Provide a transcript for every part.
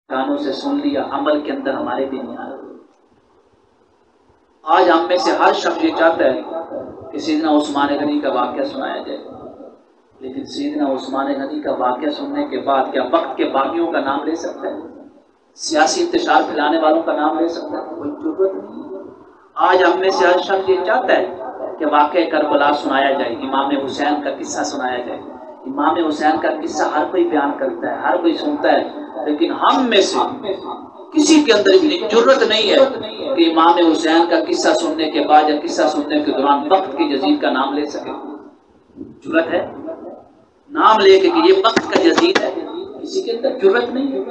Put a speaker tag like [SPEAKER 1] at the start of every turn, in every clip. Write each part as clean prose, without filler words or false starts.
[SPEAKER 1] کانوں سے سن لیا، عمل کے اندر ہمارے بھی نہیں آ رہا۔ آج ہم میں سے ہر شخص یہ چاہتا ہے کہ سیدنا عثمان غنی کا واقعہ سنایا جائے، لیکن سیدنا عثمان غنی کا واقعہ سننے کے بعد کیا وقت کے باغیوں کا نام لے سکتا ہے؟ سیاسی انتشار پھیلانے والوں کا نام لے سکتا ہے؟ کوئی ضرورت نہیں۔ آج ہم میں سے ہر شخص یہ چاہتا ہے کہ واقعہ کربلا سنایا جائے، امام حسین کا قصہ سنایا جائے۔ امام حسین کا قصہ ہر کوئی بیان کرتا ہے، ہر کوئی سنتا ہے، لیکن ہم میں سے کسی کے اندر اتنی جرت نہیں ہے کہ امام حسین کا قصہ سننے کے بعد یا قصہ سننے کے دوران وقت کے جزید کا نام لے سکے۔ جرت ہے نام لے کے کہ یہ وقت کا جزید ہے؟ کسی کے اندر جرت نہیں ہے۔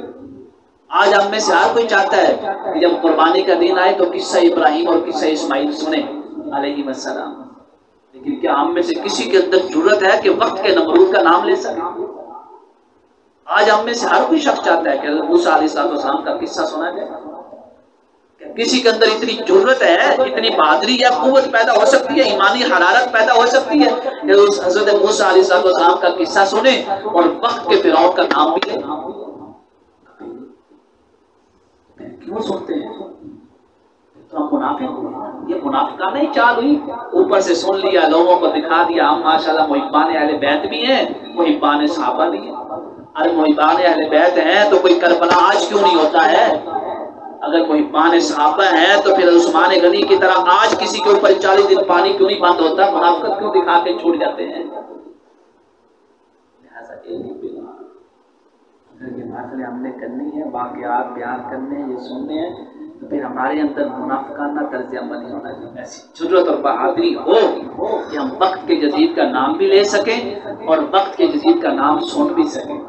[SPEAKER 1] آج ہم میں سے ہر کوئی چاہتا ہے کہ جب قربانی کا دن آئے تو قصہ ابراہیم اور قصہ اسماعیل سنیں علیہ السلام، لیکن کیا ہم میں سے کسی کے اندر جرت ہے کہ وقت کے نمرود کا نام لے سکے؟ آج ہم میں سے ہر کوئی شخص چاہتا ہے کہ حضرت موسیٰ علیہ السلام کا قصہ سنا جائے۔ کہ کسی کے اندر اتنی جرت ہے، اتنی بہادری یا قوت پیدا ہو سکتی ہے، ایمانی حرارت پیدا ہو سکتی ہے کہ اس حضرت موسیٰ علیہ السلام کا قصہ سنیں اور وقت کے فرعون کا نام بھی لیں؟ کیوں سنتے ہیں؟ تو ہم منافق ہوئے۔ یہ منافقانہ ہی چال ہوئی، اوپر سے سن لیا، لوگوں کو دکھا دیا ہم ماشاءاللہ محبان اہل بیت بھی ہیں، محبان صحابہ بھی ہیں۔ ارے محبان اہل بیت ہیں تو کوئی کربلا آج کیوں نہیں ہوتا ہے؟ اگر محبان صحابہ ہیں تو پھر عثمان غنی کی طرح آج کسی کے اوپر 40 دن پانی کیوں نہیں بند ہوتا؟ منافقت کیوں دکھا کے چھوڑ جاتے ہیں؟ لہذا اگر یہ محفلیں ہم نے کرنی ہے، واقعات بیان کرنے، یہ سننے ہیں، تو پھر ہمارے اندر منافقانہ طرز عمل نہیں ہونا چاہیے۔ ایسی جرت اور بہادری ہو کہ ہم وقت کے جدید کا نام بھی لے سکیں اور وقت کے جدید کا نام سن بھی سکیں۔